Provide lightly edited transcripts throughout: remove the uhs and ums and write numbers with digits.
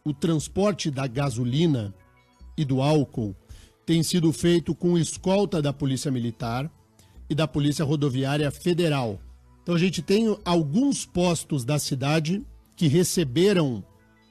o transporte da gasolina e do álcool tem sido feito com escolta da Polícia Militar e da Polícia Rodoviária Federal. Então a gente tem alguns postos da cidade que receberam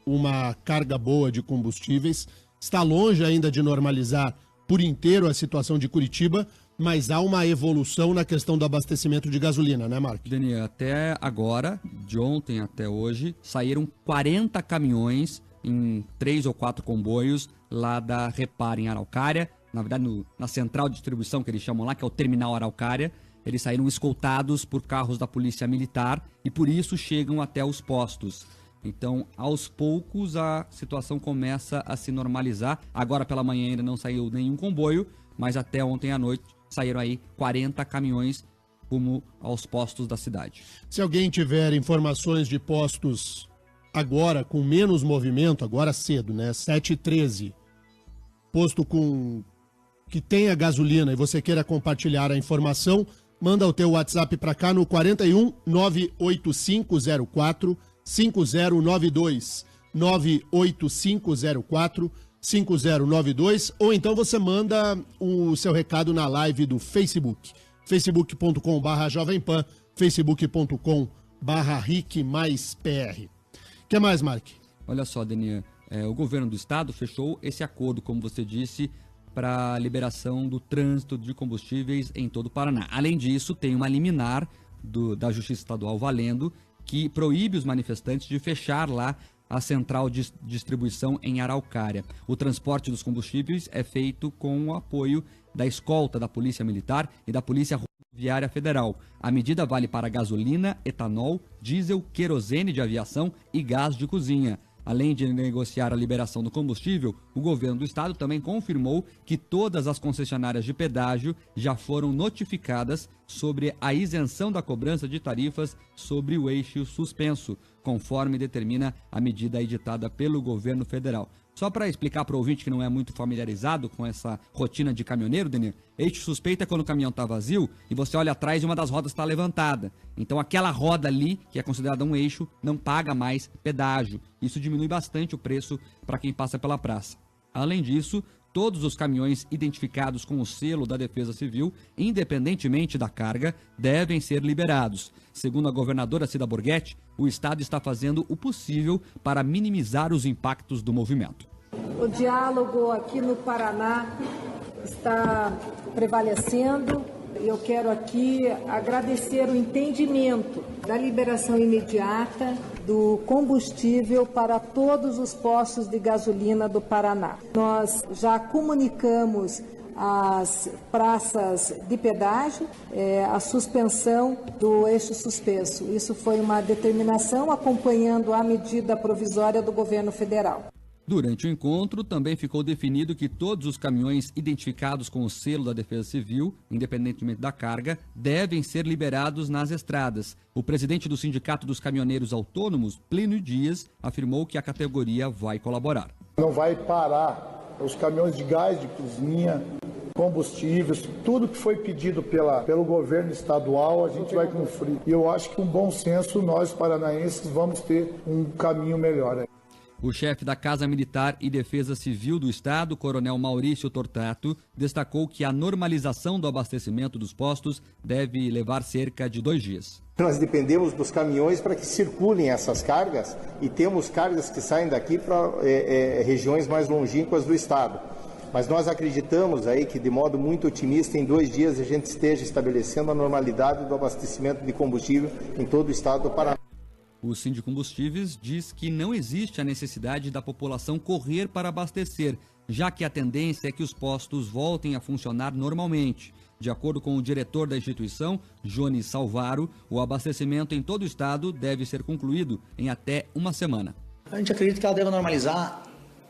uma carga boa de combustíveis. Está longe ainda de normalizar por inteiro a situação de Curitiba, mas há uma evolução na questão do abastecimento de gasolina, né, Mark? Daniel, até agora, de ontem até hoje, saíram 40 caminhões em 3 ou 4 comboios lá da Repar em Araucária, na verdade na central de distribuição que eles chamam lá, que é o Terminal Araucária. Eles saíram escoltados por carros da Polícia Militar e por isso chegam até os postos. Então, aos poucos, a situação começa a se normalizar. Agora pela manhã ainda não saiu nenhum comboio, mas até ontem à noite saíram aí 40 caminhões rumo aos postos da cidade. Se alguém tiver informações de postos agora com menos movimento, agora cedo, né, 7h13, posto que tenha gasolina e você queira compartilhar a informação, manda o teu WhatsApp para cá no 41 98504 5092 98504 5092, ou então você manda o seu recado na live do Facebook, facebook.com/jovempan, facebook.com/RIC+PR. O que mais, Mark? Olha só, Daniel, o governo do estado fechou esse acordo, como você disse, para a liberação do trânsito de combustíveis em todo o Paraná. Além disso, tem uma liminar da Justiça Estadual valendo, que proíbe os manifestantes de fechar lá a central de distribuição em Araucária. O transporte dos combustíveis é feito com o apoio da escolta da Polícia Militar e da Polícia Rodoviária Federal. A medida vale para gasolina, etanol, diesel, querosene de aviação e gás de cozinha. Além de negociar a liberação do combustível, o governo do estado também confirmou que todas as concessionárias de pedágio já foram notificadas sobre a isenção da cobrança de tarifas sobre o eixo suspenso, conforme determina a medida editada pelo governo federal. Só para explicar para o ouvinte que não é muito familiarizado com essa rotina de caminhoneiro, Daniel, eixo suspeito é quando o caminhão está vazio e você olha atrás e uma das rodas está levantada. Então aquela roda ali, que é considerada um eixo, não paga mais pedágio. Isso diminui bastante o preço para quem passa pela praça. Além disso, todos os caminhões identificados com o selo da Defesa Civil, independentemente da carga, devem ser liberados. Segundo a governadora Cida Borghetti, o estado está fazendo o possível para minimizar os impactos do movimento. O diálogo aqui no Paraná está prevalecendo. Eu quero aqui agradecer o entendimento da liberação imediata do combustível para todos os postos de gasolina do Paraná. Nós já comunicamos às praças de pedágio a suspensão do eixo suspenso. Isso foi uma determinação acompanhando a medida provisória do governo federal. Durante o encontro, também ficou definido que todos os caminhões identificados com o selo da Defesa Civil, independentemente da carga, devem ser liberados nas estradas. O presidente do Sindicato dos Caminhoneiros Autônomos, Plínio Dias, afirmou que a categoria vai colaborar. Não vai parar os caminhões de gás de cozinha, combustíveis, tudo que foi pedido pelo governo estadual, a gente vai cumprir. E eu acho que com bom senso, nós paranaenses vamos ter um caminho melhor. O chefe da Casa Militar e Defesa Civil do Estado, Coronel Maurício Tortato, destacou que a normalização do abastecimento dos postos deve levar cerca de 2 dias. Nós dependemos dos caminhões para que circulem essas cargas e temos cargas que saem daqui para regiões mais longínquas do Estado. Mas nós acreditamos aí que, de modo muito otimista, em 2 dias a gente esteja estabelecendo a normalidade do abastecimento de combustível em todo o Estado do Paraná. O Sindicombustíveis diz que não existe a necessidade da população correr para abastecer, já que a tendência é que os postos voltem a funcionar normalmente. De acordo com o diretor da instituição, Jones Salvaro, o abastecimento em todo o estado deve ser concluído em até 1 semana. A gente acredita que ela deve normalizar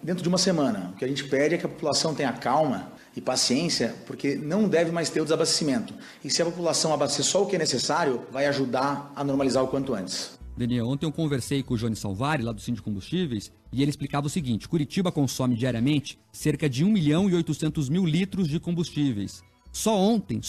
dentro de 1 semana. O que a gente pede é que a população tenha calma e paciência, porque não deve mais ter o desabastecimento. E se a população abastecer só o que é necessário, vai ajudar a normalizar o quanto antes. Daniel, ontem eu conversei com o Jones Salvari, lá do Sindicombustíveis, e ele explicava o seguinte: Curitiba consome diariamente cerca de 1.800.000 litros de combustíveis. Só ontem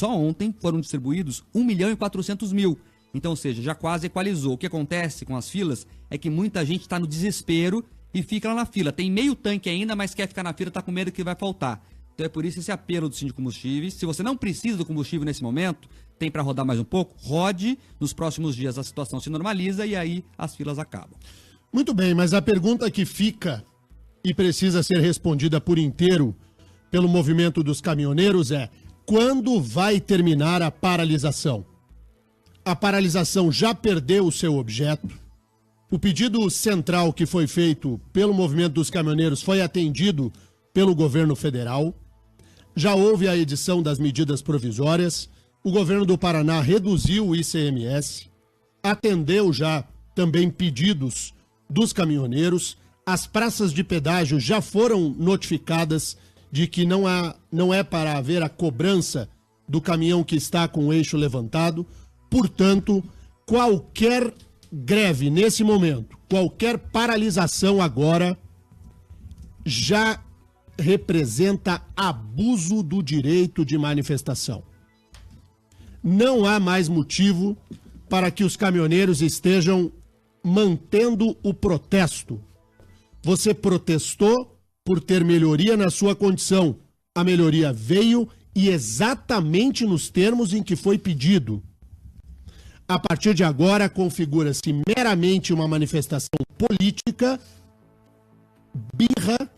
foram distribuídos 1.400.000. Então, ou seja, já quase equalizou. O que acontece com as filas é que muita gente está no desespero, e fica lá na fila. Tem meio tanque ainda, mas quer ficar na fila, tá com medo que vai faltar. Então é por isso esse apelo do Sindicombustíveis. Se você não precisa do combustível nesse momento, tem para rodar mais um pouco, rode. Nos próximos dias a situação se normaliza e aí as filas acabam. Muito bem, mas a pergunta que fica e precisa ser respondida por inteiro pelo movimento dos caminhoneiros é: quando vai terminar a paralisação? A paralisação já perdeu o seu objeto? O pedido central que foi feito pelo movimento dos caminhoneiros foi atendido pelo governo federal? Já houve a edição das medidas provisórias? O governo do Paraná reduziu o ICMS? Atendeu já também pedidos dos caminhoneiros? As praças de pedágio já foram notificadas de que não é para haver a cobrança do caminhão que está com o eixo levantado. Portanto, qualquer greve nesse momento, qualquer paralisação agora, já representa abuso do direito de manifestação. Não há mais motivo para que os caminhoneiros estejam mantendo o protesto. Você protestou por ter melhoria na sua condição. A melhoria veio e exatamente nos termos em que foi pedido. A partir de agora, configura-se meramente uma manifestação política, birra.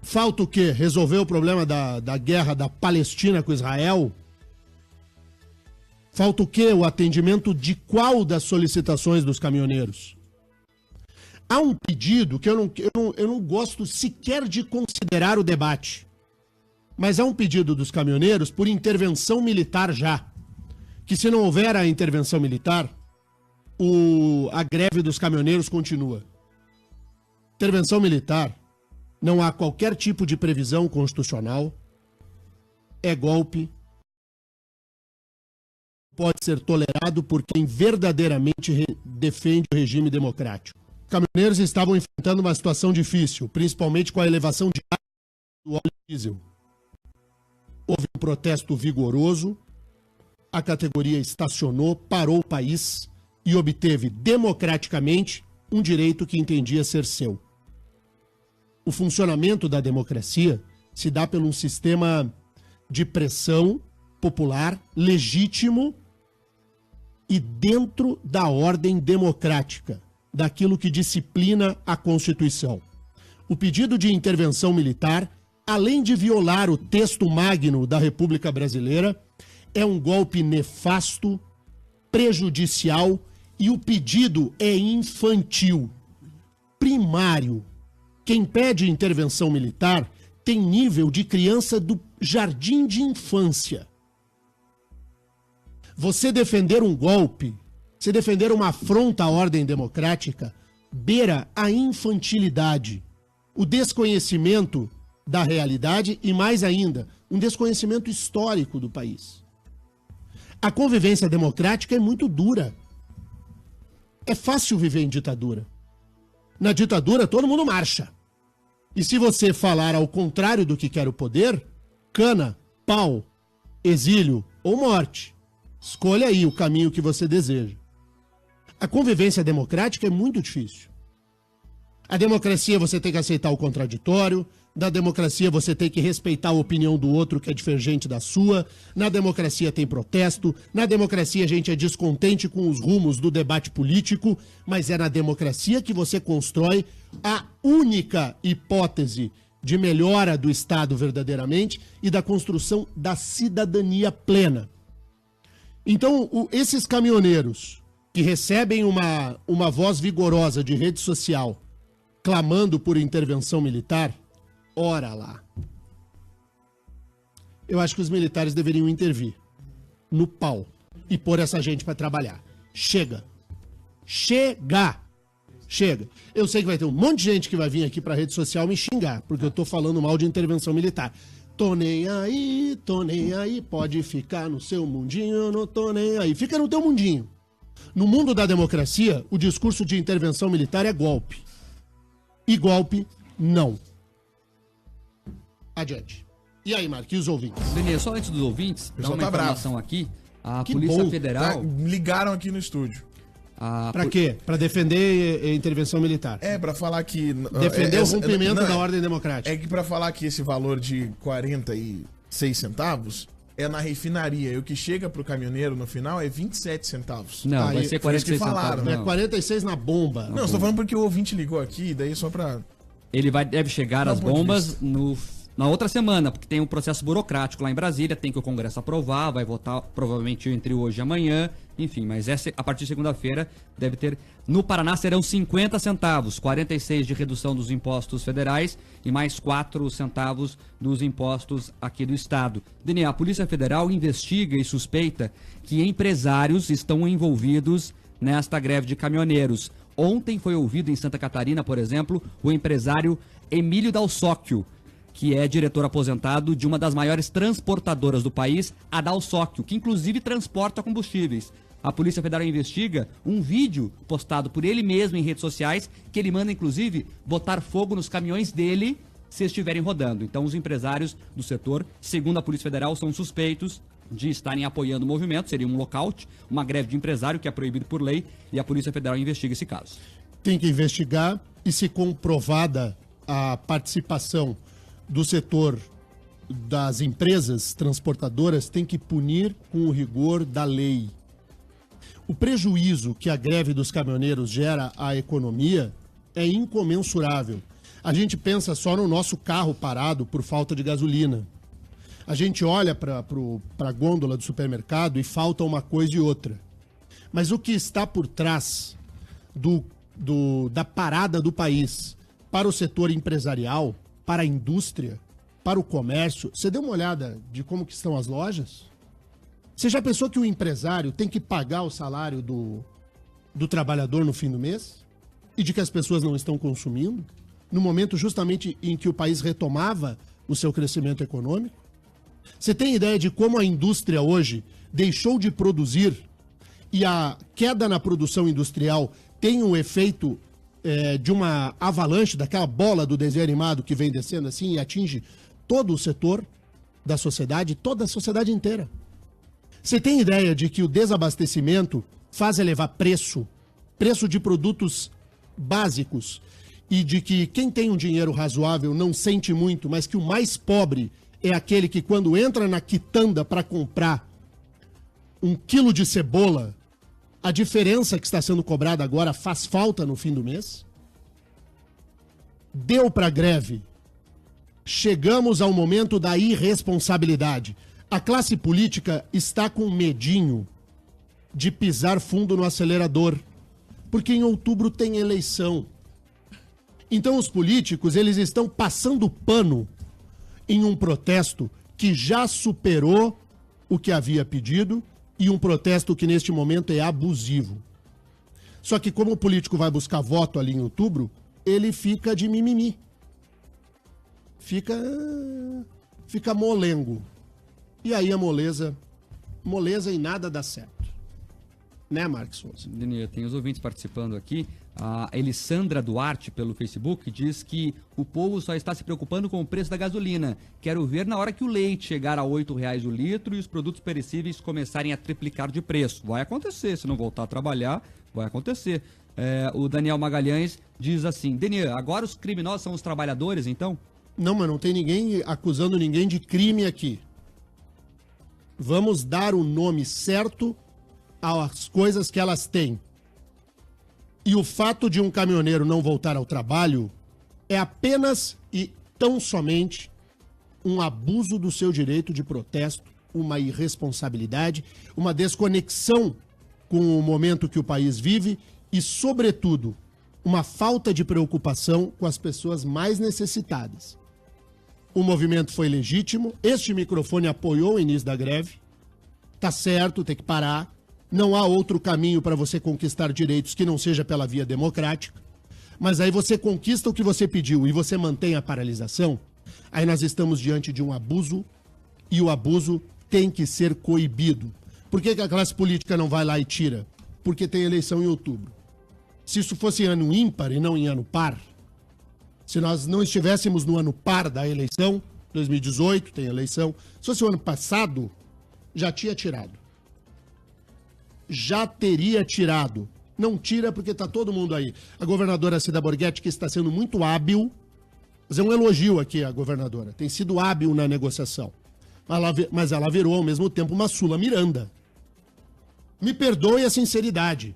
Falta o quê? Resolver o problema da guerra da Palestina com Israel? Falta o quê? O atendimento de qual das solicitações dos caminhoneiros? Há um pedido que eu não gosto sequer de considerar o debate, mas há um pedido dos caminhoneiros por intervenção militar já. Que se não houver a intervenção militar, a greve dos caminhoneiros continua. Intervenção militar, não há qualquer tipo de previsão constitucional, é golpe, pode ser tolerado por quem verdadeiramente defende o regime democrático. Os caminhoneiros estavam enfrentando uma situação difícil, principalmente com a elevação de do óleo diesel. Houve um protesto vigoroso, a categoria estacionou, parou o país e obteve democraticamente um direito que entendia ser seu. O funcionamento da democracia se dá por um sistema de pressão popular legítimo e dentro da ordem democrática, daquilo que disciplina a Constituição. O pedido de intervenção militar, além de violar o texto magno da República Brasileira, é um golpe nefasto, prejudicial e o pedido é infantil, primário. Quem pede intervenção militar tem nível de criança do jardim de infância. Você defender um golpe, você defender uma afronta à ordem democrática, beira a infantilidade, o desconhecimento da realidade e, mais ainda, um desconhecimento histórico do país. A convivência democrática é muito dura. É fácil viver em ditadura. Na ditadura, todo mundo marcha. E se você falar ao contrário do que quer o poder, cana, pau, exílio ou morte. Escolha aí o caminho que você deseja. A convivência democrática é muito difícil. A democracia você tem que aceitar o contraditório, na democracia você tem que respeitar a opinião do outro que é divergente da sua, na democracia tem protesto, na democracia a gente é descontente com os rumos do debate político, mas é na democracia que você constrói a única hipótese de melhora do Estado verdadeiramente e da construção da cidadania plena. Então, esses caminhoneiros que recebem uma voz vigorosa de rede social clamando por intervenção militar, ora lá. Eu acho que os militares deveriam intervir no pau e pôr essa gente para trabalhar. Chega. Chega. Chega. Eu sei que vai ter um monte de gente que vai vir aqui para rede social me xingar, porque eu tô falando mal de intervenção militar. Tô nem aí, pode ficar no seu mundinho, eu não tô nem aí. Fica no teu mundinho. No mundo da democracia, o discurso de intervenção militar é golpe. E golpe, não. Adiante. E aí, Marcos, e os ouvintes? Benê, só antes dos ouvintes, dar uma informação aqui. A Que Polícia bom. Federal... Ligaram aqui no estúdio. Para quê? Para defender a intervenção militar. Para falar que... Defender o rompimento da ordem democrática. É que para falar que esse valor de 46 centavos é na refinaria. E o que chega pro caminhoneiro no final é 27 centavos. Não, vai ser 46 centavos. É 46 na bomba. Não, estou falando porque o ouvinte ligou aqui, daí só para... Deve chegar as bombas na outra semana, porque tem um processo burocrático lá em Brasília, tem que o Congresso aprovar, vai votar provavelmente entre hoje e amanhã, enfim, mas a partir de segunda-feira deve ter... No Paraná serão 50 centavos, 46 de redução dos impostos federais e mais 4 centavos dos impostos aqui do estado. Daniel, a Polícia Federal investiga e suspeita que empresários estão envolvidos nesta greve de caminhoneiros. Ontem foi ouvido em Santa Catarina, por exemplo, o empresário Emílio Dalsóquio, que é diretor aposentado de uma das maiores transportadoras do país, a Dalsóquio, que inclusive transporta combustíveis. A Polícia Federal investiga um vídeo postado por ele mesmo em redes sociais, que ele manda inclusive botar fogo nos caminhões dele se estiverem rodando. Então os empresários do setor, segundo a Polícia Federal, são suspeitos de estarem apoiando o movimento, seria um lockout, uma greve de empresário que é proibido por lei, e a Polícia Federal investiga esse caso. Tem que investigar, e se comprovada a participação do setor das empresas transportadoras, tem que punir com o rigor da lei. O prejuízo que a greve dos caminhoneiros gera à economia é incomensurável. A gente pensa só no nosso carro parado por falta de gasolina. A gente olha para a gôndola do supermercado e falta uma coisa e outra. Mas o que está por trás da parada do país para o setor empresarial, para a indústria, para o comércio, você deu uma olhada de como que estão as lojas? Você já pensou que o empresário tem que pagar o salário do trabalhador no fim do mês? E de que as pessoas não estão consumindo? No momento justamente em que o país retomava o seu crescimento econômico? Você tem ideia de como a indústria hoje deixou de produzir e a queda na produção industrial tem o efeito de uma avalanche, daquela bola do desenho animado que vem descendo assim e atinge todo o setor da sociedade, toda a sociedade inteira? Você tem ideia de que o desabastecimento faz elevar preço de produtos básicos, e de que quem tem um dinheiro razoável não sente muito, mas que o mais pobre é aquele que quando entra na quitanda para comprar 1 quilo de cebola, a diferença que está sendo cobrada agora faz falta no fim do mês? Deu para greve. Chegamos ao momento da irresponsabilidade. A classe política está com medinho de pisar fundo no acelerador, porque em outubro tem eleição. Então os políticos, eles estão passando pano em um protesto que já superou o que havia pedido e um protesto que neste momento é abusivo. Só que como o político vai buscar voto ali em outubro, ele fica de mimimi. Fica molengo. E aí a moleza e nada dá certo. Né, Marcos Souza? Daniel, tem os ouvintes participando aqui. A Elissandra Duarte, pelo Facebook, diz que o povo só está se preocupando com o preço da gasolina. Quero ver na hora que o leite chegar a R$ 8,00 o litro e os produtos perecíveis começarem a triplicar de preço. Vai acontecer, se não voltar a trabalhar, vai acontecer. O Daniel Magalhães diz assim: Daniel, agora os criminosos são os trabalhadores, então? Não, mas não tem ninguém acusando ninguém de crime aqui. Vamos dar o nome certo às coisas que elas têm. E o fato de um caminhoneiro não voltar ao trabalho é apenas e tão somente um abuso do seu direito de protesto, uma irresponsabilidade, uma desconexão com o momento que o país vive e, sobretudo, uma falta de preocupação com as pessoas mais necessitadas. O movimento foi legítimo, este microfone apoiou o início da greve, tá certo, tem que parar. Não há outro caminho para você conquistar direitos que não seja pela via democrática. Mas aí você conquista o que você pediu e você mantém a paralisação, aí nós estamos diante de um abuso e o abuso tem que ser coibido. Por que a classe política não vai lá e tira? Porque tem eleição em outubro. Se isso fosse ano ímpar e não em ano par, se nós não estivéssemos no ano par da eleição, 2018 tem eleição, se fosse o ano passado, já tinha tirado. Já teria tirado. Não tira porque tá todo mundo aí. A governadora Cida Borghetti, que está sendo muito hábil, fazer um elogio aqui à governadora, tem sido hábil na negociação. Mas ela virou ao mesmo tempo uma Sula Miranda. Me perdoe a sinceridade.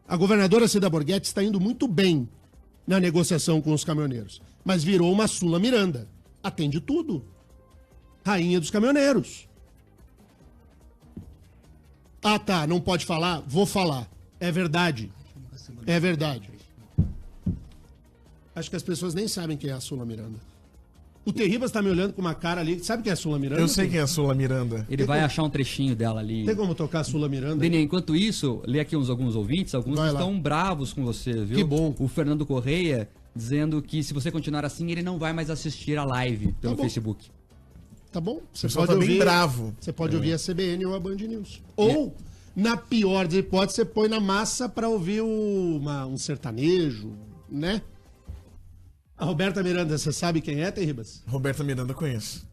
A governadora Cida Borghetti está indo muito bem na negociação com os caminhoneiros, mas virou uma Sula Miranda. Atende tudo. Rainha dos caminhoneiros. Ah, tá, não pode falar? Vou falar. É verdade. É verdade. Acho que as pessoas nem sabem quem é a Sula Miranda. O Terribas tá me olhando com uma cara ali. Sabe quem é a Sula Miranda? Eu sei quem é a Sula Miranda. Ele vai achar um trechinho dela ali. Tem como tocar a Sula Miranda? Daniel, enquanto isso, lê aqui alguns ouvintes, alguns estão bravos com você, viu? Que bom. O Fernando Correia dizendo que se você continuar assim, ele não vai mais assistir a live pelo Facebook. Tá bom? Você pessoal pode tá bem ouvir, bravo. Você pode ouvir a CBN ou a Band News. Ou, na pior das hipóteses, você põe na massa pra ouvir um sertanejo, né? A Roberta Miranda, você sabe quem é, Terribas? Roberta Miranda conheço.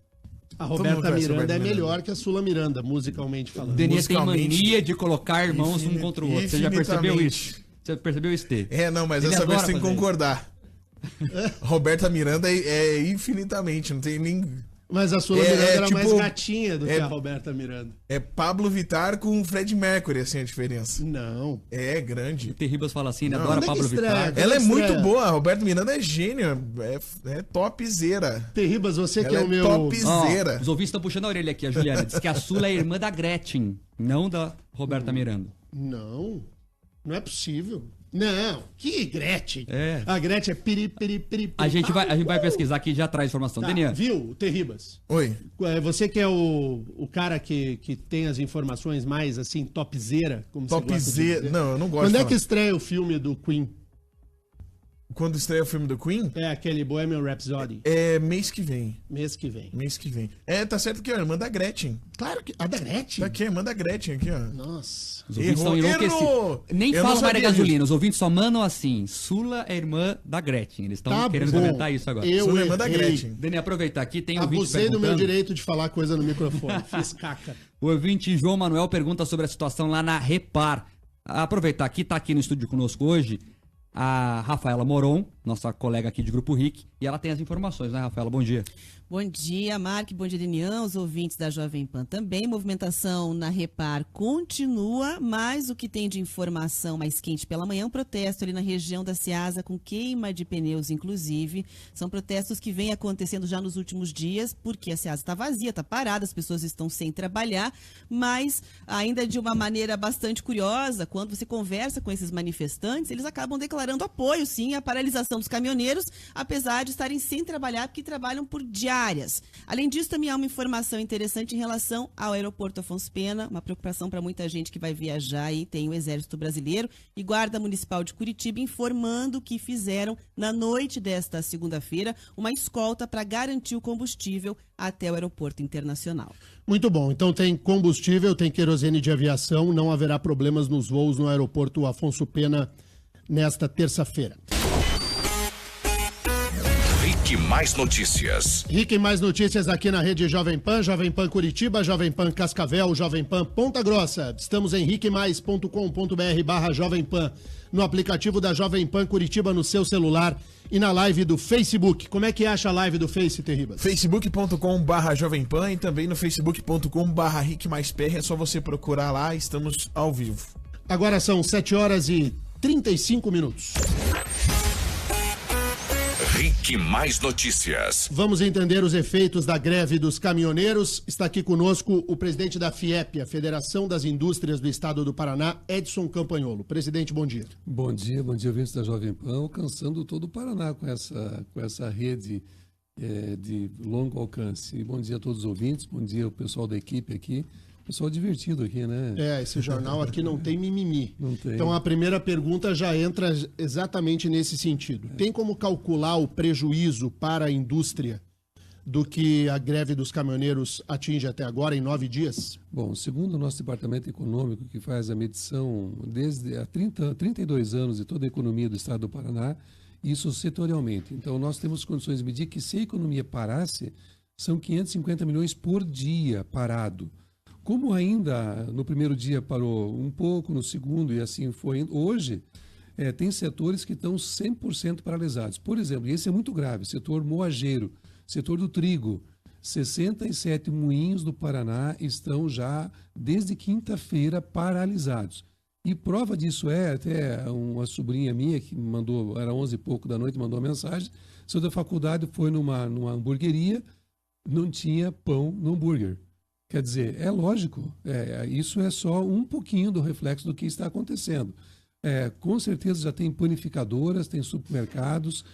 A mundo Roberta conhece Miranda Roberta é Miranda. melhor que a Sula Miranda, musicalmente falando. Denias tem Musicalmente, mania de colocar irmãos um contra o outro. Você já percebeu isso? Você percebeu isso, Tê? Não, mas Ele essa vez adora tem que fazer concordar. Roberta Miranda é infinitamente, não tem nem... Mas a Sula Miranda era tipo, mais gatinha do que a Roberta Miranda. É Pablo Vittar com Fred Mercury, assim, a diferença. Não. É grande. O Terribas fala assim, ele Não, adora como é que Pablo estreia? Vittar. Ela é estreia. muito boa, a Roberta Miranda é gênio, é topzera. Terribas, você que Ela é o meu... topzera. Os ouvintes estão puxando a orelha aqui, a Juliana. Diz que a Sula é irmã da Gretchen, não da Roberta Miranda. Não, não é possível. Não, que Gretchen? É. A Gretchen é piri. A gente vai pesquisar aqui e já traz informação. Tá, Denian, viu, Terribas? Oi. Você que é o cara que tem as informações mais, assim, topzera, como você gosta de Topzera. dizer. Não, eu não gosto Quando de é falar. que estreia o filme do Queen? Quando estreia o filme do Queen? É aquele Bohemian Rhapsody, É mês que vem. mês que vem. Mês que vem. Tá certo que é a irmã da Gretchen. Claro que... A da Gretchen? Tá aqui, a irmã da Gretchen, aqui, ó. Nossa. os ouvintes estão Errou. enlouquecidos. Nem Eu não falam mais da sabia gasolina, os ouvintes só mandam assim, Sula é irmã da Gretchen. Eles estão Tá querendo bom. comentar isso agora. Eu Sou irmã da errei. Gretchen. Daniel, aproveitar aqui, tem ouvinte Abusei do meu perguntando. direito de falar coisa no microfone. Fiz caca. O ouvinte João Manuel pergunta sobre a situação lá na Repar. Aproveitar aqui, tá aqui no estúdio conosco hoje a Rafaela Moron, nossa colega aqui de Grupo RIC, e ela tem as informações, né, Rafaela? Bom dia. Bom dia, Mark, bom dia, Denian, os ouvintes da Jovem Pan também. Movimentação na Repar continua, mas o que tem de informação mais quente pela manhã é um protesto ali na região da Ceasa, com queima de pneus, inclusive. São protestos que vêm acontecendo já nos últimos dias, porque a Ceasa está vazia, está parada, as pessoas estão sem trabalhar, mas ainda de uma maneira bastante curiosa, quando você conversa com esses manifestantes, eles acabam declarando apoio, sim, à paralisação dos caminhoneiros, apesar de estarem sem trabalhar, porque trabalham por diárias. Além disso, também há uma informação interessante em relação ao aeroporto Afonso Pena, uma preocupação para muita gente que vai viajar e tem o Exército Brasileiro e Guarda Municipal de Curitiba informando que fizeram, na noite desta segunda-feira, uma escolta para garantir o combustível até o aeroporto internacional. Muito bom. Então tem combustível, tem querosene de aviação, não haverá problemas nos voos no aeroporto Afonso Pena nesta terça-feira. RIC Mais Notícias. RIC mais notícias aqui na rede Jovem Pan Curitiba, Jovem Pan Cascavel, Jovem Pan Ponta Grossa. Estamos em ricmais.com.br/Jovem Pan, no aplicativo da Jovem Pan Curitiba no seu celular e na live do Facebook. Como é que acha a live do Face, Terribas? facebook.com/Jovem Pan e também no facebook.com/RicMaisPR. É só você procurar lá, estamos ao vivo. Agora são 7h35. RIC Mais Notícias. Vamos entender os efeitos da greve dos caminhoneiros. Está aqui conosco o presidente da FIEP, a Federação das Indústrias do Estado do Paraná, Edson Campagnolo. Presidente, bom dia. Bom dia, ouvintes da Jovem Pan, alcançando todo o Paraná com essa rede de longo alcance. E bom dia a todos os ouvintes, bom dia ao pessoal da equipe aqui. Pessoal divertido aqui, né? Esse jornal aqui não tem mimimi. Não tem. Então a primeira pergunta já entra exatamente nesse sentido. Tem como calcular o prejuízo para a indústria do que a greve dos caminhoneiros atinge até agora, em 9 dias? Bom, segundo o nosso departamento econômico, que faz a medição desde há 32 anos de toda a economia do estado do Paraná, isso setorialmente. Então nós temos condições de medir que se a economia parasse, são 550 milhões por dia parado. Como ainda no primeiro dia parou um pouco, no segundo e assim foi, hoje tem setores que estão 100% paralisados. Por exemplo, e esse é muito grave, setor moageiro, setor do trigo. 67 moinhos do Paraná estão já, desde quinta-feira, paralisados. E prova disso até uma sobrinha minha que me mandou, era 11 e pouco da noite, mandou uma mensagem, saiu da faculdade, foi numa hamburgueria, não tinha pão no hambúrguer. Quer dizer, é lógico, isso é só um pouquinho do reflexo do que está acontecendo. Com certeza já tem panificadoras, tem supermercados,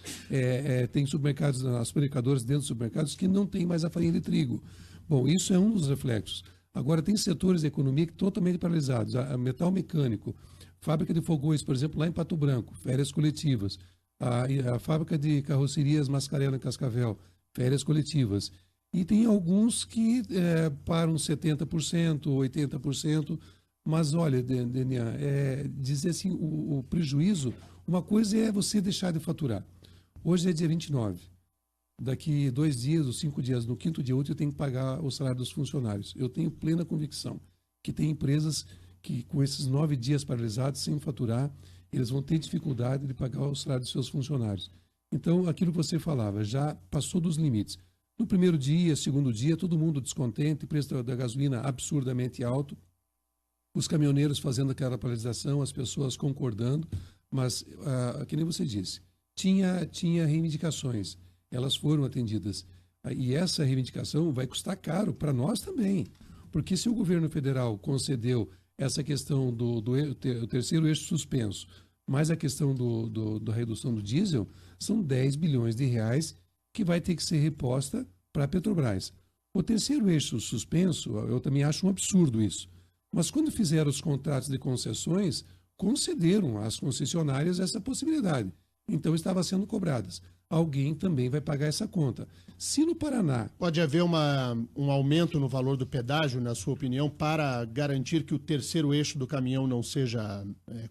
tem supermercados, as panificadoras dentro dos supermercados que não tem mais a farinha de trigo. Bom, isso é um dos reflexos. Agora, tem setores da economia que totalmente paralisados. A metal mecânico, fábrica de fogões, por exemplo, lá em Pato Branco, férias coletivas. A fábrica de carrocerias Mascarela em Cascavel, férias coletivas. E tem alguns que param 70%, 80%. Mas olha, Denian, dizer assim, o prejuízo, uma coisa é você deixar de faturar. Hoje é dia 29. Daqui 2 dias ou 5 dias, no 5º dia útil, eu tenho que pagar o salário dos funcionários. Eu tenho plena convicção que tem empresas que, com esses 9 dias paralisados, sem faturar, eles vão ter dificuldade de pagar o salário dos seus funcionários. Então, aquilo que você falava, já passou dos limites. No primeiro dia, segundo dia, todo mundo descontente, preço da gasolina absurdamente alto, os caminhoneiros fazendo aquela paralisação, as pessoas concordando, mas, que nem você disse, tinha reivindicações, elas foram atendidas. E essa reivindicação vai custar caro para nós também, porque se o governo federal concedeu essa questão do terceiro eixo suspenso, mais a questão da redução do diesel, são 10 bilhões de reais que vai ter que ser reposta para a Petrobras. O terceiro eixo suspenso, eu também acho um absurdo isso. Mas quando fizeram os contratos de concessões, concederam às concessionárias essa possibilidade. Então, estava sendo cobradas. Alguém também vai pagar essa conta. Se no Paraná... Pode haver um aumento no valor do pedágio, na sua opinião, para garantir que o terceiro eixo do caminhão não seja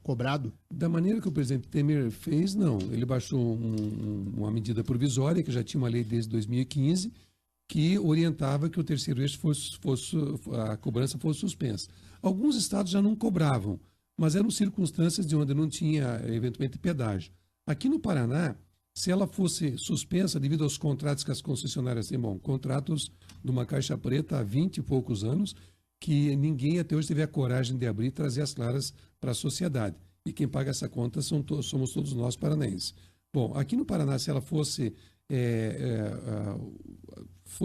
cobrado? Da maneira que o presidente Temer fez, não. Ele baixou uma medida provisória, que já tinha uma lei desde 2015, que orientava que o terceiro eixo a cobrança fosse suspensa. Alguns estados já não cobravam, mas eram circunstâncias de onde não tinha, eventualmente, pedágio. Aqui no Paraná, se ela fosse suspensa devido aos contratos que as concessionárias têm, contratos de uma caixa preta há 20 e poucos anos, que ninguém até hoje teve a coragem de abrir e trazer as claras para a sociedade. E quem paga essa conta somos todos nós paranaenses. Bom, aqui no Paraná, se ela fosse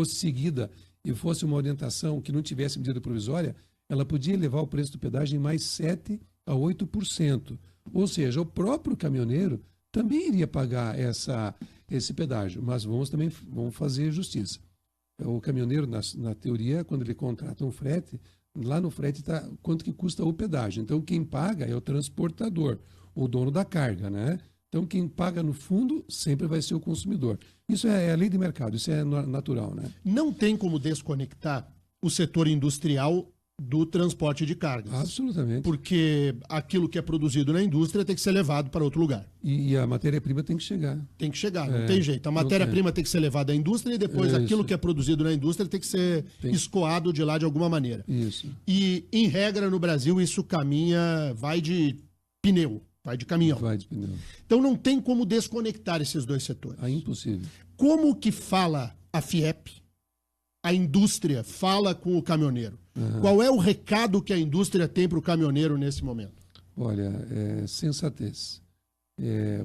seguida e fosse uma orientação que não tivesse medida provisória, ela podia elevar o preço do pedágio em mais 7% a 8%. Ou seja, o próprio caminhoneiro também iria pagar esse pedágio, mas vamos fazer justiça. O caminhoneiro, na teoria, quando ele contrata um frete, lá no frete está quanto que custa o pedágio. Então, quem paga é o transportador, o dono da carga, né? Então, quem paga no fundo sempre vai ser o consumidor. Isso é a lei de mercado, isso é natural, né? Não tem como desconectar o setor industrial do transporte de cargas. Absolutamente. Porque aquilo que é produzido na indústria tem que ser levado para outro lugar. E a matéria-prima tem que chegar. Tem que chegar, não tem jeito. A matéria-prima tem que ser levada à indústria e depois aquilo que é produzido na indústria tem que ser escoado de lá de alguma maneira. Isso. E, em regra, no Brasil, isso vai de pneu. Vai de caminhão. Vai de pneu. Então não tem como desconectar esses dois setores. É impossível. Como que fala a FIEP, a indústria fala com o caminhoneiro? Uhum. Qual é o recado que a indústria tem para o caminhoneiro nesse momento? Olha, sensatez.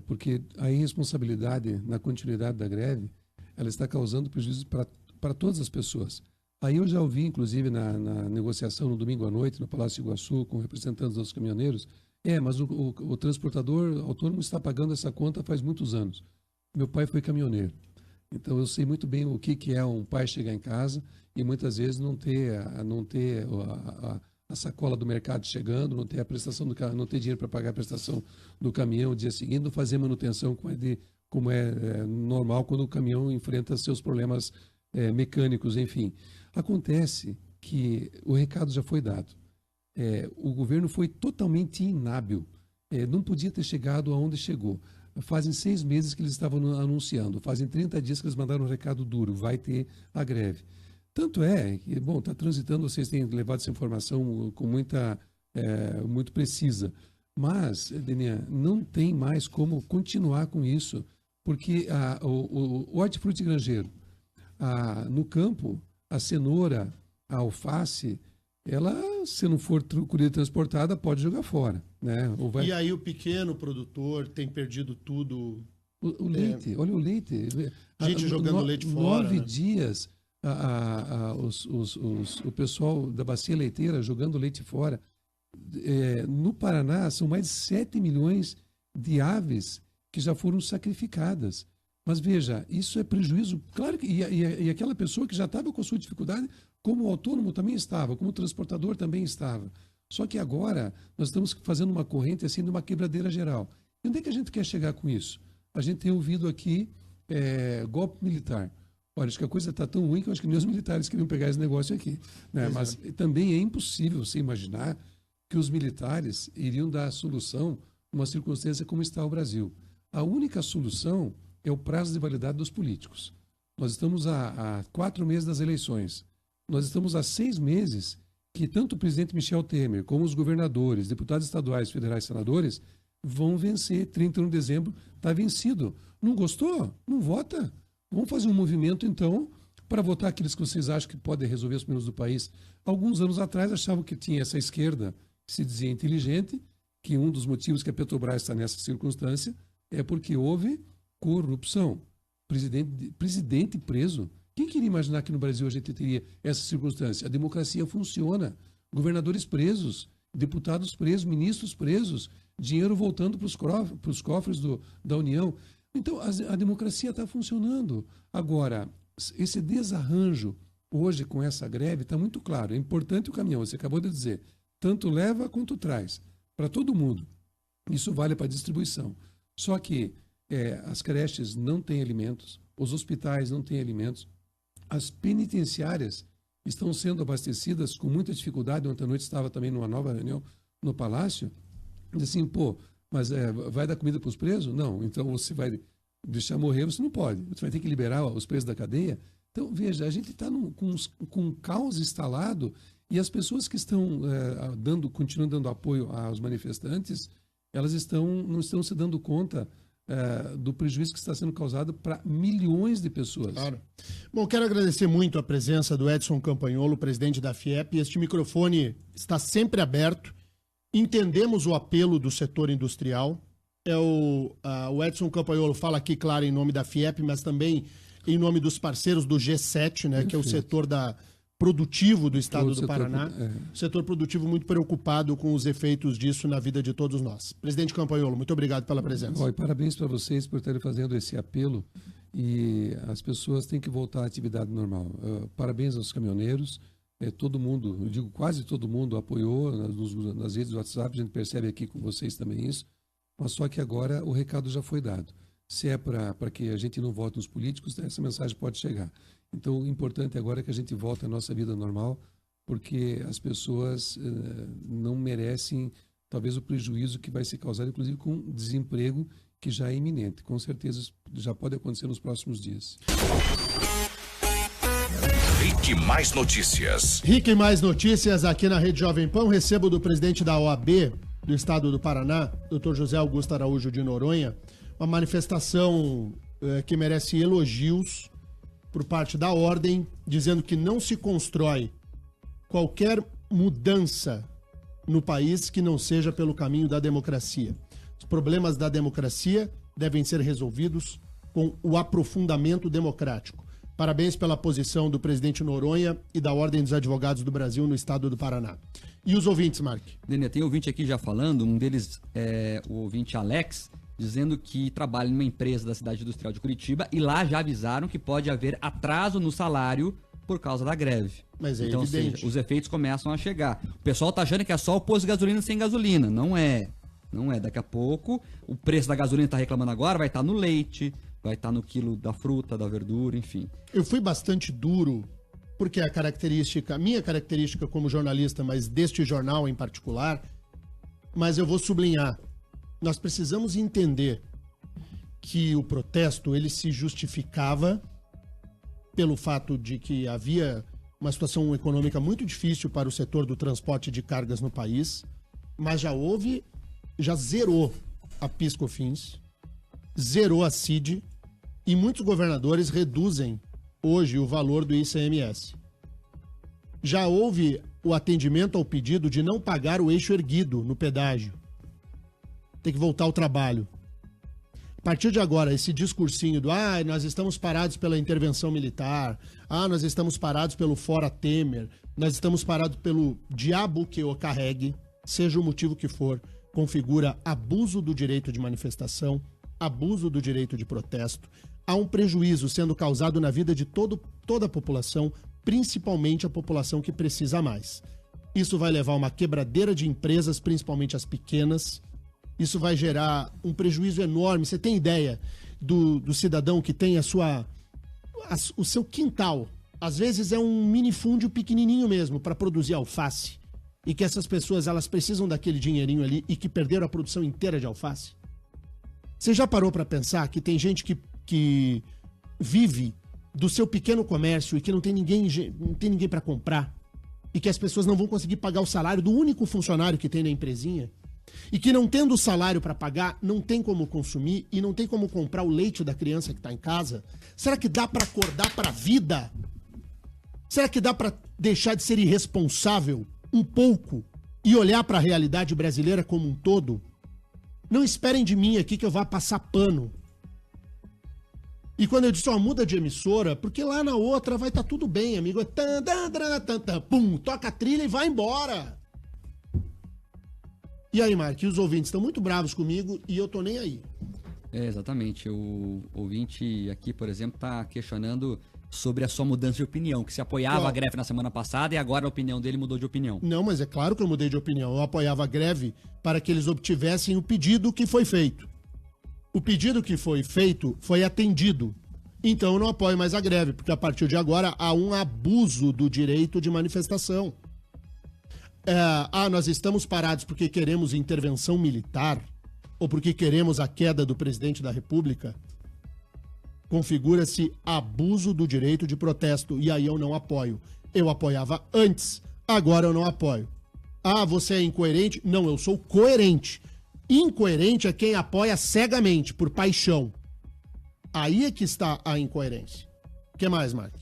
Porque a irresponsabilidade na continuidade da greve, ela está causando prejuízo para todas as pessoas. Aí eu já ouvi, inclusive, na negociação no domingo à noite, no Palácio Iguaçu, com representantes dos caminhoneiros, mas o transportador autônomo está pagando essa conta faz muitos anos. Meu pai foi caminhoneiro, então eu sei muito bem o que é um pai chegar em casa e muitas vezes não ter a sacola do mercado chegando, não ter a prestação do carro, não ter dinheiro para pagar a prestação do caminhão no dia seguinte, não fazer manutenção como é normal quando o caminhão enfrenta seus problemas mecânicos, enfim. Acontece que o recado já foi dado. O governo foi totalmente inábil, não podia ter chegado aonde chegou. Fazem 6 meses que eles estavam anunciando, fazem 30 dias que eles mandaram um recado duro, vai ter a greve. Tanto é que, bom, está transitando, vocês têm levado essa informação com muito precisa. Mas, Denia, não tem mais como continuar com isso, porque o hortifruti granjeiro, no campo, a cenoura, a alface, ela, se não for colhida e transportada, pode jogar fora, né? E aí o pequeno produtor tem perdido tudo. O leite, olha o leite. Gente jogando leite fora. 9 dias, o pessoal da bacia leiteira jogando leite fora. No Paraná, são mais de 7 milhões de aves que já foram sacrificadas. Mas veja, isso é prejuízo. Claro que e aquela pessoa que já estava com a sua dificuldade, como autônomo também estava, como transportador também estava. Só que agora nós estamos fazendo uma corrente assim de uma quebradeira geral. E onde é que a gente quer chegar com isso? A gente tem ouvido aqui golpe militar. Olha, acho que a coisa está tão ruim que eu acho que nem os militares queriam pegar esse negócio aqui, né? Mas também é impossível você imaginar que os militares iriam dar a solução numa circunstância como está o Brasil. A única solução é o prazo de validade dos políticos. Nós estamos há 4 meses das eleições. Nós estamos há 6 meses que tanto o presidente Michel Temer, como os governadores, deputados estaduais, federais, senadores, vão vencer. 31 de dezembro está vencido. Não gostou? Não vota. Vamos fazer um movimento, então, para votar aqueles que vocês acham que podem resolver os problemas do país. Alguns anos atrás achavam que tinha essa esquerda que se dizia inteligente, que um dos motivos que a Petrobras está nessa circunstância é porque houve corrupção. Presidente preso. Quem queria imaginar que no Brasil a gente teria essa circunstância? A democracia funciona. Governadores presos, deputados presos, ministros presos, dinheiro voltando para os cofres da União. Então, a democracia está funcionando. Agora, esse desarranjo hoje com essa greve está muito claro. É importante o caminhão, você acabou de dizer. Tanto leva quanto traz, para todo mundo. Isso vale para a distribuição. Só que as creches não têm alimentos, os hospitais não têm alimentos, as penitenciárias estão sendo abastecidas com muita dificuldade. Ontem à noite estava também numa nova reunião no Palácio, diz assim, mas vai dar comida para os presos? Não, então você vai deixar morrer, você não pode. Você vai ter que liberar os presos da cadeia. Então, veja, a gente está com um caos instalado e as pessoas que estão continuam dando apoio aos manifestantes, elas não estão se dando conta do prejuízo que está sendo causado para milhões de pessoas. Claro. Bom, quero agradecer muito a presença do Edson Campagnolo, presidente da FIEP. Este microfone está sempre aberto. Entendemos o apelo do setor industrial. O Edson Campagnolo fala aqui, claro, em nome da FIEP, mas também em nome dos parceiros do G7, né, que é o setor produtivo do estado do Paraná. Setor produtivo muito preocupado com os efeitos disso na vida de todos nós. Presidente Campagnolo, muito obrigado pela presença. E parabéns para vocês por estarem fazendo esse apelo, e as pessoas têm que voltar à atividade normal. Parabéns aos caminhoneiros. Todo mundo, eu digo quase todo mundo, apoiou nas redes do WhatsApp, a gente percebe aqui com vocês também isso, mas só que agora o recado já foi dado. Se é para que a gente não vote nos políticos, essa mensagem pode chegar. Então, o importante agora é que a gente volte à nossa vida normal, porque as pessoas não merecem, talvez, o prejuízo que vai ser causado, inclusive com desemprego, que já é iminente. Com certeza, já pode acontecer nos próximos dias. Rick Mais Notícias. Rick Mais Notícias aqui na Rede Jovem Pan. Recebo do presidente da OAB do estado do Paraná, Dr. José Augusto Araújo de Noronha, uma manifestação que merece elogios por parte da ordem, dizendo que não se constrói qualquer mudança no país que não seja pelo caminho da democracia. Os problemas da democracia devem ser resolvidos com o aprofundamento democrático. Parabéns pela posição do presidente Noronha e da Ordem dos Advogados do Brasil no estado do Paraná. E os ouvintes, Mark? Dênia, tem ouvinte aqui já falando, um deles é o ouvinte Alex, dizendo que trabalha numa empresa da cidade industrial de Curitiba e lá já avisaram que pode haver atraso no salário por causa da greve. Mas é então, evidente. Ou seja, os efeitos começam a chegar. O pessoal tá achando que é só o posto de gasolina sem gasolina. Não é. Não é. Daqui a pouco, o preço da gasolina tá reclamando agora, vai estar no leite, vai estar no quilo da fruta, da verdura, enfim. Eu fui bastante duro, porque a minha característica como jornalista, mas deste jornal em particular, mas eu vou sublinhar. Nós precisamos entender que o protesto ele se justificava pelo fato de que havia uma situação econômica muito difícil para o setor do transporte de cargas no país, mas já zerou a PIS/COFINS, zerou a CID e muitos governadores reduzem hoje o valor do ICMS. Já houve o atendimento ao pedido de não pagar o eixo erguido no pedágio. Tem que voltar ao trabalho. A partir de agora, esse discursinho do nós estamos parados pela intervenção militar, nós estamos parados pelo fora Temer, nós estamos parados pelo diabo que o carregue, seja o motivo que for, configura abuso do direito de manifestação, abuso do direito de protesto. Há um prejuízo sendo causado na vida de toda a população, principalmente a população que precisa mais. Isso vai levar a uma quebradeira de empresas, principalmente as pequenas. Isso vai gerar um prejuízo enorme. Você tem ideia do cidadão que tem o seu quintal? Às vezes é um minifúndio pequenininho mesmo para produzir alface. E que essas pessoas elas precisam daquele dinheirinho ali e que perderam a produção inteira de alface. Você já parou para pensar que tem gente que vive do seu pequeno comércio e que não tem ninguém para comprar? E que as pessoas não vão conseguir pagar o salário do único funcionário que tem na empresinha? E que não tendo salário para pagar, não tem como consumir e não tem como comprar o leite da criança que está em casa? Será que dá para acordar para a vida? Será que dá para deixar de ser irresponsável um pouco e olhar para a realidade brasileira como um todo? Não esperem de mim aqui que eu vá passar pano. E quando eu disse, muda de emissora, porque lá na outra vai estar tudo bem, amigo. Pum, toca a trilha e vai embora. E aí, Mark, os ouvintes estão muito bravos comigo e eu tô nem aí. Exatamente. O ouvinte aqui, por exemplo, está questionando sobre a sua mudança de opinião, que se apoiava a greve na semana passada e agora a opinião dele mudou de opinião. Não, mas é claro que eu mudei de opinião. Eu apoiava a greve para que eles obtivessem o pedido que foi feito. O pedido que foi feito foi atendido. Então eu não apoio mais a greve, porque a partir de agora há um abuso do direito de manifestação. Nós estamos parados porque queremos intervenção militar ou porque queremos a queda do presidente da República, configura-se abuso do direito de protesto e aí eu não apoio. Eu apoiava antes, agora eu não apoio. Você é incoerente? Não, eu sou coerente. Incoerente é quem apoia cegamente, por paixão. Aí é que está a incoerência. O que mais, Mark?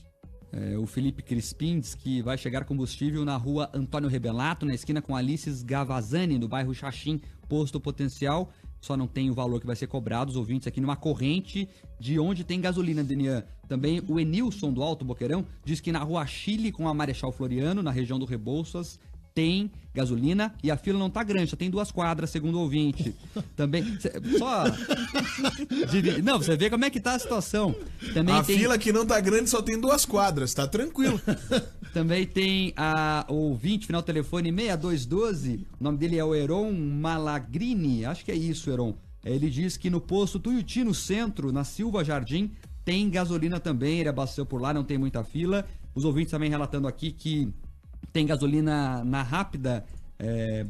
O Felipe Crispim diz que vai chegar combustível na rua Antônio Rebelato, na esquina com Alices Gavazzani, no bairro Xaxim, posto potencial. Só não tem o valor que vai ser cobrado. Os ouvintes aqui numa corrente de onde tem gasolina, Denian. Também o Enilson do Alto Boqueirão diz que na rua Chile com a Marechal Floriano, na região do Rebouças, tem gasolina e a fila não tá grande, só tem 2 quadras, segundo o ouvinte. Também, não, você vê como é que tá a situação. Também fila que não tá grande só tem 2 quadras, tá tranquilo. Também tem o ouvinte, final telefone 6212, o nome dele é o Heron Malagrini, acho que é isso, Heron. Ele diz que no posto Tuiuti, no centro, na Silva Jardim, tem gasolina também, ele abasteceu por lá, não tem muita fila. Os ouvintes também relatando aqui que tem gasolina na Rápida,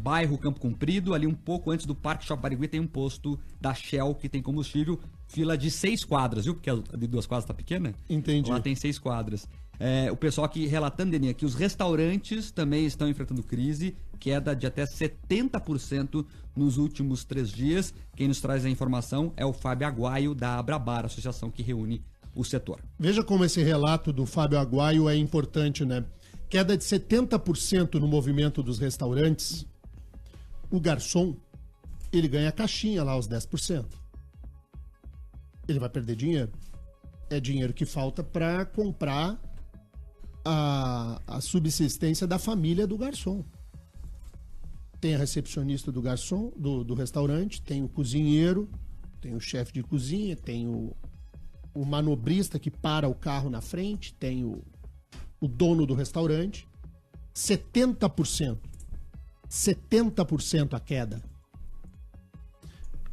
bairro Campo Comprido, ali um pouco antes do Parque Shopping Barigui tem um posto da Shell que tem combustível, fila de 6 quadras, viu? Porque a de 2 quadras tá pequena. Entendi. Lá tem 6 quadras. O pessoal aqui relatando, Deninha, que os restaurantes também estão enfrentando crise, queda de até 70% nos últimos 3 dias. Quem nos traz a informação é o Fábio Aguaio, da Abrabar, associação que reúne o setor. Veja como esse relato do Fábio Aguaio é importante, né? Queda de 70% no movimento dos restaurantes. O garçom, ele ganha a caixinha lá, os 10%. Ele vai perder dinheiro. É dinheiro que falta para comprar a subsistência da família do garçom. Tem a recepcionista do garçom, do restaurante, tem o cozinheiro, tem o chefe de cozinha, tem o manobrista que para o carro na frente, tem o dono do restaurante. 70% a queda.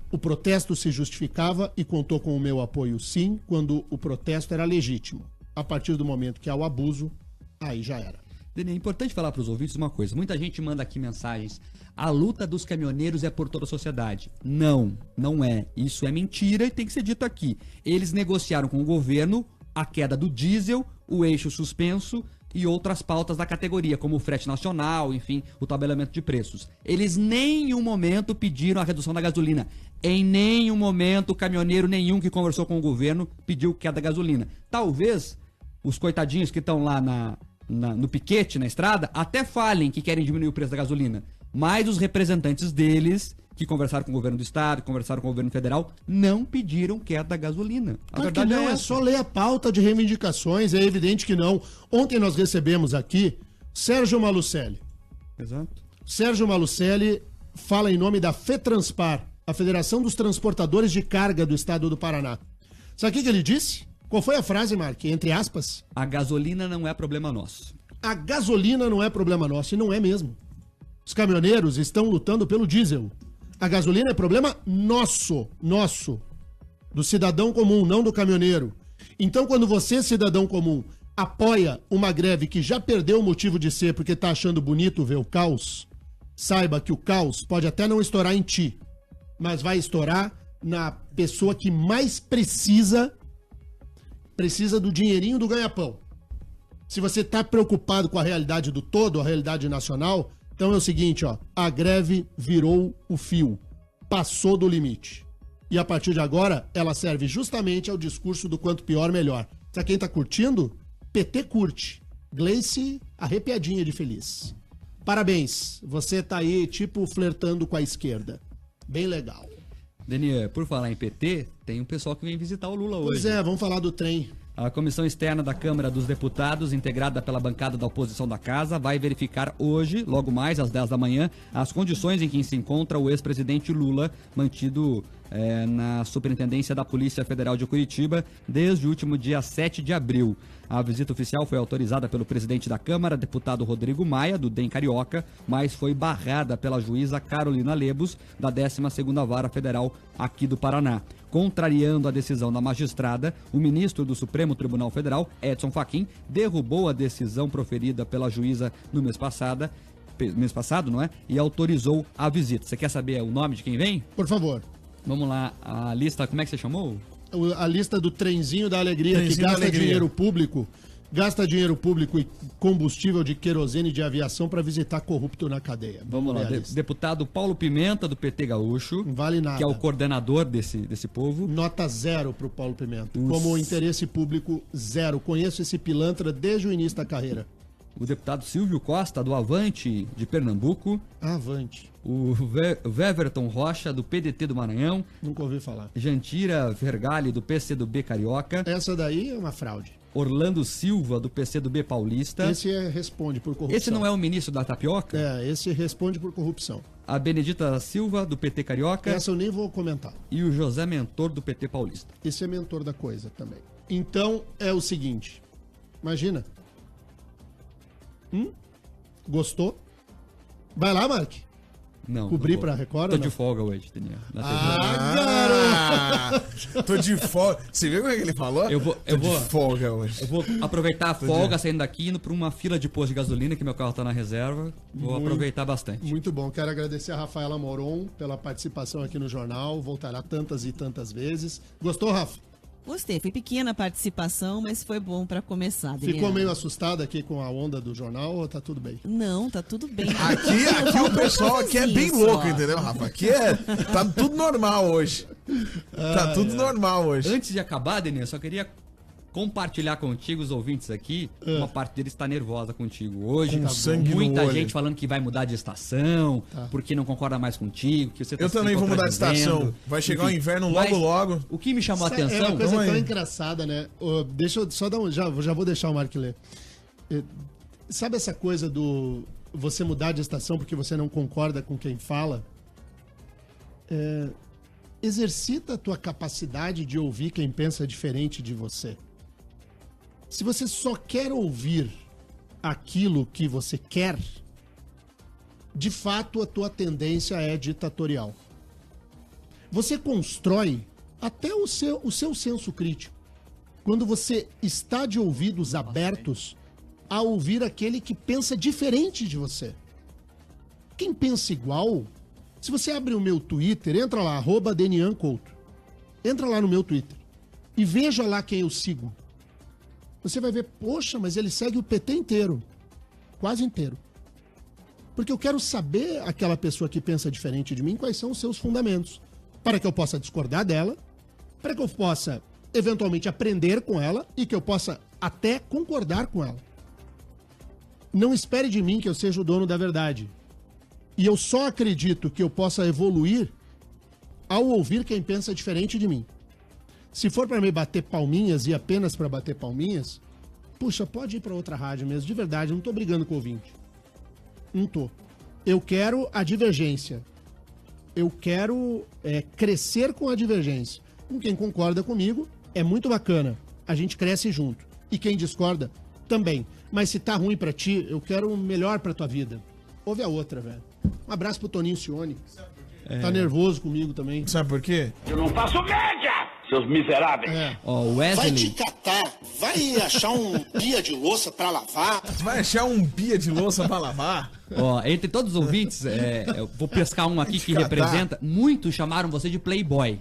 O protesto se justificava e contou com o meu apoio, sim, quando o protesto era legítimo. A partir do momento que há o abuso, aí já era. Deni, é importante falar para os ouvintes uma coisa. Muita gente manda aqui mensagens. A luta dos caminhoneiros é por toda a sociedade. Não, não é. Isso é mentira e tem que ser dito aqui. Eles negociaram com o governo a queda do diesel, o eixo suspenso e outras pautas da categoria, como o frete nacional, enfim, o tabelamento de preços. Eles em nenhum momento pediram a redução da gasolina. Em nenhum momento, caminhoneiro nenhum que conversou com o governo pediu queda da gasolina. Talvez os coitadinhos que estão lá no piquete, na estrada, até falem que querem diminuir o preço da gasolina. Mas os representantes deles, que conversaram com o governo do estado, que conversaram com o governo federal, não pediram queda da gasolina. A verdade não, é só ler a pauta de reivindicações, é evidente que não. Ontem nós recebemos aqui Sérgio Malucelli. Exato. Sérgio Malucelli fala em nome da FETranspar, a Federação dos Transportadores de Carga do Estado do Paraná. Sabe o que ele disse? Qual foi a frase, Mark? Entre aspas. A gasolina não é problema nosso. A gasolina não é problema nosso, e não é mesmo. Os caminhoneiros estão lutando pelo diesel. A gasolina é problema nosso, do cidadão comum, não do caminhoneiro. Então, quando você, cidadão comum, apoia uma greve que já perdeu o motivo de ser porque tá achando bonito ver o caos, saiba que o caos pode até não estourar em ti, mas vai estourar na pessoa que mais precisa do dinheirinho do ganha-pão. Se você tá preocupado com a realidade do todo, a realidade nacional, então é o seguinte, ó, a greve virou o fio, passou do limite. E a partir de agora, ela serve justamente ao discurso do quanto pior, melhor. Sabe quem tá curtindo? PT curte. Gleice, arrepiadinha de feliz. Parabéns, você tá aí, tipo, flertando com a esquerda. Bem legal. Denier, por falar em PT, tem um pessoal que vem visitar o Lula hoje. Pois é, vamos falar do trem. A Comissão Externa da Câmara dos Deputados, integrada pela bancada da oposição da Casa, vai verificar hoje, logo mais às 10 da manhã, as condições em que se encontra o ex-presidente Lula, mantido na Superintendência da Polícia Federal de Curitiba desde o último dia 7 de abril. A visita oficial foi autorizada pelo presidente da Câmara, deputado Rodrigo Maia, do DEM Carioca, mas foi barrada pela juíza Carolina Lebos, da 12ª Vara Federal aqui do Paraná. Contrariando a decisão da magistrada, o ministro do Supremo Tribunal Federal, Edson Fachin, derrubou a decisão proferida pela juíza no mês passado, não é? E autorizou a visita. Você quer saber o nome de quem vem? Por favor. Vamos lá, a lista, como é que você chamou? A lista do trenzinho da alegria, que gasta dinheiro público e combustível de querosene de aviação para visitar corrupto na cadeia. Vamos lá, deputado Paulo Pimenta, do PT Gaúcho. Não vale nada. Que é o coordenador desse povo. Nota 0 pro Paulo Pimenta. Como interesse público, 0. Conheço esse pilantra desde o início da carreira. O deputado Silvio Costa, do Avante, de Pernambuco. Avante. O Weverton Rocha, do PDT do Maranhão. Nunca ouvi falar. Jantira Vergali, do PCdoB Carioca. Essa daí é uma fraude. Orlando Silva, do PCdoB Paulista. Esse responde por corrupção. Esse não é o ministro da tapioca? Esse responde por corrupção. A Benedita Silva, do PT Carioca. Essa eu nem vou comentar. E o José Mentor, do PT Paulista. Esse é mentor da coisa também. Então, é o seguinte. Imagina. Gostou? Vai lá, Mark. Não. Cobrir pra Record? Tô de folga hoje, Daniel. Garoto! Tô de folga. Você viu como é que ele falou? Eu vou de folga hoje. Eu vou aproveitar a folga saindo daqui, indo pra uma fila de posto de gasolina, que meu carro tá na reserva. Vou aproveitar bastante. Muito bom. Quero agradecer a Rafaela Moron pela participação aqui no jornal. Voltará tantas e tantas vezes. Gostou, Rafa? Gostei, foi pequena a participação, mas foi bom pra começar. Daniel. Ficou meio assustada aqui com a onda do jornal ou tá tudo bem? Não, tá tudo bem. Aqui o pessoal aqui é bem louco, entendeu, Rafa? Aqui tá tudo normal hoje. Tá tudo normal hoje. Antes de acabar, Daniel, eu só queria compartilhar contigo, os ouvintes aqui, uma parte deles está nervosa contigo hoje. Com sangue no muita olho. gente falando que vai mudar de estação, porque não concorda mais contigo, que você tá Eu também vou mudar de estação. Vai chegar o inverno logo. O que me chamou a É atenção... uma coisa tão engraçada, né? Deixa eu só dar já vou deixar o Mark ler. Sabe essa coisa do você mudar de estação porque você não concorda com quem fala? Exercita a tua capacidade de ouvir quem pensa diferente de você. Se você só quer ouvir aquilo que você quer, de fato a tua tendência é ditatorial. Você constrói até o seu senso crítico quando você está de ouvidos abertos a ouvir aquele que pensa diferente de você. Quem pensa igual, se você abre o meu Twitter, entra lá, @DenianCouto. Entra lá no meu Twitter e veja lá quem eu sigo. você vai ver, poxa, mas ele segue o PT inteiro. Quase inteiro. Porque eu quero saber aquela pessoa que pensa diferente de mim, quais são os seus fundamentos. Para que eu possa discordar dela, para que eu possa, eventualmente, aprender com ela e que eu possa até concordar com ela. Não espere de mim que eu seja o dono da verdade. E eu só acredito que eu possa evoluir ao ouvir quem pensa diferente de mim. Se for para me bater palminhas e apenas para bater palminhas, puxa, pode ir para outra rádio mesmo, de verdade, eu não tô brigando com o ouvinte. Não tô. Eu quero a divergência. Eu quero crescer com a divergência. Com quem concorda comigo, é muito bacana. A gente cresce junto. E quem discorda, também. Mas se tá ruim pra ti, eu quero o melhor pra tua vida. Ouve a outra, velho. Um abraço pro Toninho Cione. Tá nervoso comigo também. Sabe por quê? Eu não faço média, seus miseráveis. Wesley... Vai te catar. Vai achar um pia de louça pra lavar. Vai achar um pia de louça pra lavar? Entre todos os ouvintes, eu vou pescar um aqui que representa. Muitos chamaram você de playboy.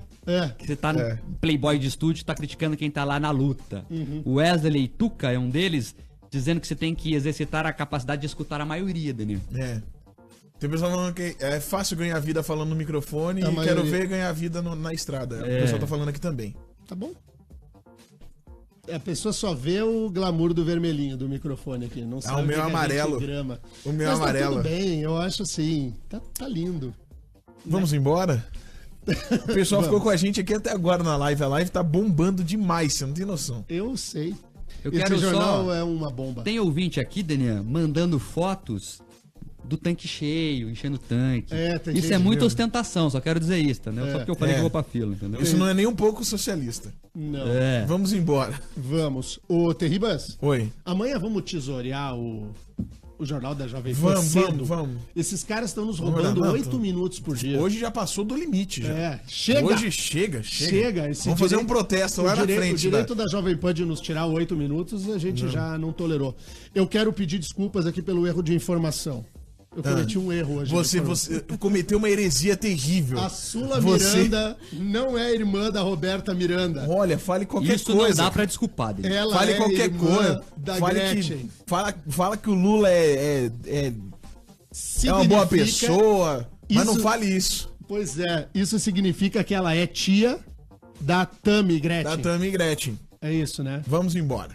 Que você tá no playboy de estúdio, tá criticando quem tá lá na luta. O Wesley Tuca é um deles, dizendo que você tem que exercitar a capacidade de escutar a maioria, Danilo. Tem pessoal falando que é fácil ganhar vida falando no microfone e quero ver ganhar vida na estrada. O pessoal tá falando aqui também. Tá bom. A pessoa só vê o glamour do vermelhinho do microfone aqui. Não sabe o meu amarelo. O meu amarelo. Tá tudo bem, eu acho assim. Tá lindo. Vamos embora? O pessoal ficou com a gente aqui até agora na live. A live tá bombando demais, você não tem noção. Eu sei. Esse jornal é uma bomba. Tem ouvinte aqui, Daniel, mandando fotos do tanque cheio, enchendo o tanque. Isso é muita ostentação, só quero dizer isso, entendeu? Só porque eu falei que eu vou pra fila, entendeu? Isso não é nem um pouco socialista. Não. Vamos embora. Vamos. Ô, Terribas. Oi. Amanhã vamos tesourear o Jornal da Jovem Pan. Vamos. Esses caras estão nos roubando 8 minutos por dia. Hoje já passou do limite, já. Chega! Hoje chega. Vamos fazer um protesto lá na frente. O direito da Jovem Pan de nos tirar 8 minutos, a gente já não tolerou. Eu quero pedir desculpas aqui pelo erro de informação. Eu cometi um erro hoje. Você cometeu uma heresia terrível. A Sula Miranda não é irmã da Roberta Miranda. Olha, fale qualquer Isso coisa. Isso não dá pra desculpar dele. Ela fale qualquer coisa. Da Gretchen. Fala que o Lula é uma boa pessoa, mas não fale isso. Pois é, isso significa que ela é tia da Tammy Gretchen. Da Tammy Gretchen. É isso, né? Vamos embora.